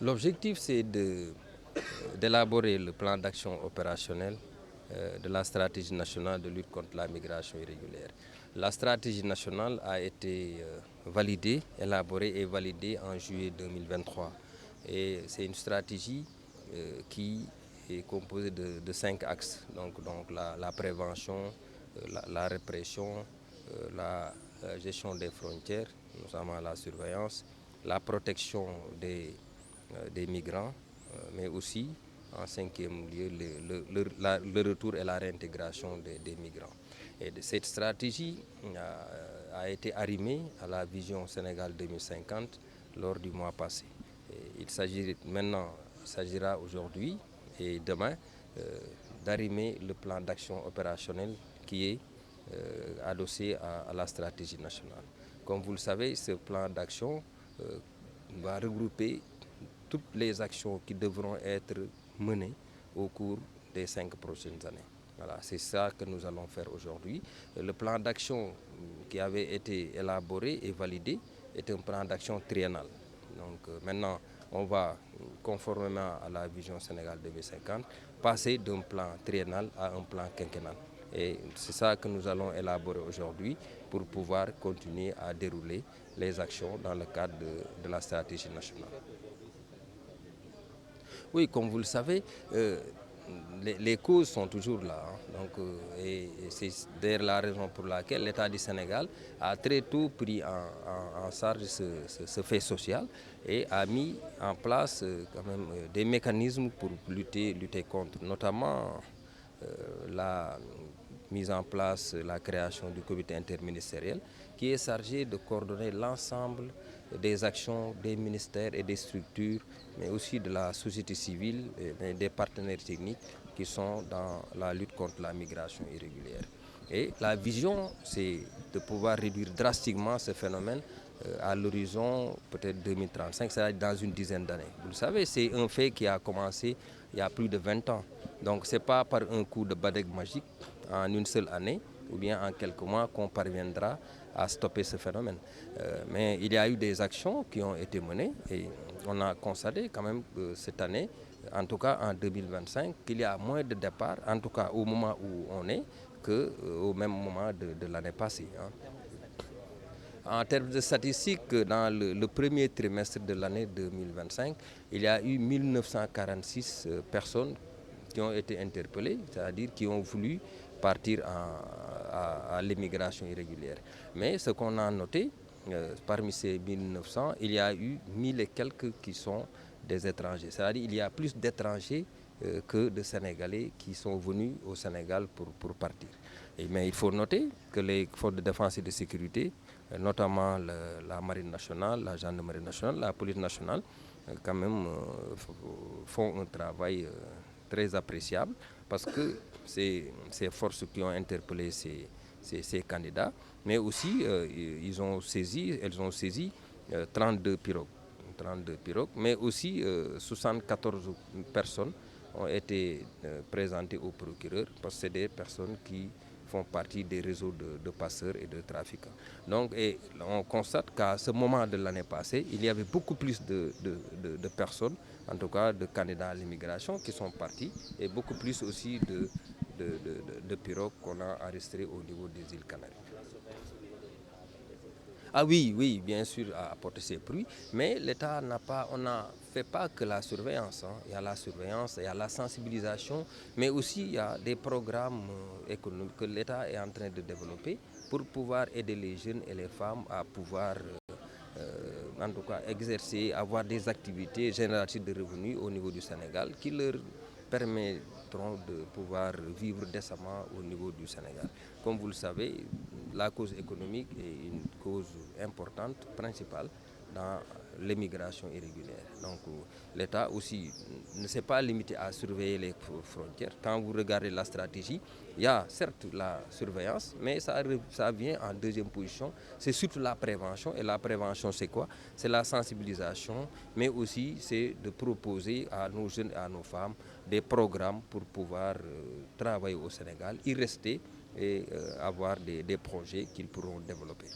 L'objectif, c'est d'élaborer le plan d'action opérationnel de la stratégie nationale de lutte contre la migration irrégulière. La stratégie nationale a été validée, élaborée et validée en juillet 2023. Et c'est une stratégie qui est composée de 5 axes. Donc la prévention, la répression, la gestion des frontières, notamment la surveillance, la protection des migrants, mais aussi, en cinquième lieu, le retour et la réintégration des migrants. Et cette stratégie a été arrimée à la vision Sénégal 2050 lors du mois passé. Et il s'agira aujourd'hui et demain d'arrimer le plan d'action opérationnel qui est adossé à la stratégie nationale. Comme vous le savez, ce plan d'action va regrouper toutes les actions qui devront être menées au cours des 5 prochaines années. Voilà, c'est ça que nous allons faire aujourd'hui. Le plan d'action qui avait été élaboré et validé est un plan d'action triennal. Donc maintenant, on va, conformément à la vision Sénégal 2050, passer d'un plan triennal à un plan quinquennal. Et c'est ça que nous allons élaborer aujourd'hui pour pouvoir continuer à dérouler les actions dans le cadre de la stratégie nationale. Oui, comme vous le savez, les causes sont toujours là. Et c'est d'ailleurs la raison pour laquelle l'État du Sénégal a très tôt pris en charge ce fait social et a mis en place quand même des mécanismes pour lutter contre, notamment la mise en place, la création du comité interministériel qui est chargé de coordonner l'ensemble des actions des ministères et des structures, mais aussi de la société civile et des partenaires techniques qui sont dans la lutte contre la migration irrégulière. Et la vision, c'est de pouvoir réduire drastiquement ce phénomène à l'horizon peut-être 2035, c'est-à-dire dans une dizaine d'années. Vous le savez, c'est un fait qui a commencé il y a plus de 20 ans. Donc ce n'est pas par un coup de baguette magique en une seule année ou bien en quelques mois qu'on parviendra à stopper ce phénomène. Mais il y a eu des actions qui ont été menées et on a constaté quand même cette année, en tout cas en 2025, qu'il y a moins de départs, en tout cas au moment où on est, qu'au même moment de l'année passée. En termes de statistiques, dans le premier trimestre de l'année 2025, il y a eu 1946 personnes qui ont été interpellées, c'est-à-dire qui ont voulu partir à l'émigration irrégulière. Mais ce qu'on a noté, parmi ces 1900, il y a eu 1000 et quelques qui sont des étrangers. C'est-à-dire qu'il y a plus d'étrangers que de Sénégalais qui sont venus au Sénégal pour partir. Mais il faut noter que les forces de défense et de sécurité, notamment la Marine nationale, la Gendarmerie nationale, la Police nationale, quand même font un travail très appréciable parce que c'est ces forces qui ont interpellé ces candidats, mais aussi elles ont saisi 32 pirogues, mais aussi 74 personnes ont été présentées au procureur parce que c'est des personnes qui font partie des réseaux de passeurs et de trafiquants. Donc, on constate qu'à ce moment de l'année passée, il y avait beaucoup plus de personnes, en tout cas de candidats à l'immigration qui sont partis, et beaucoup plus aussi de pirogues qu'on a enregistrées au niveau des îles Canaries. Ah oui, oui, bien sûr, a apporté ses fruits, mais l'État on n'a fait pas que la surveillance. Il y a la surveillance, il y a la sensibilisation, mais aussi il y a des programmes économiques que l'État est en train de développer pour pouvoir aider les jeunes et les femmes à pouvoir en tout cas exercer, avoir des activités génératrices de revenus au niveau du Sénégal qui leur permettront de pouvoir vivre décemment au niveau du Sénégal. Comme vous le savez, la cause économique est une cause importante, principale dans l'émigration irrégulière. Donc l'État aussi ne s'est pas limité à surveiller les frontières. Quand vous regardez la stratégie, il y a certes la surveillance, mais ça vient en deuxième position. C'est surtout la prévention. Et la prévention, c'est quoi? C'est la sensibilisation, mais aussi c'est de proposer à nos jeunes et à nos femmes des programmes pour pouvoir travailler au Sénégal, y rester et avoir des projets qu'ils pourront développer.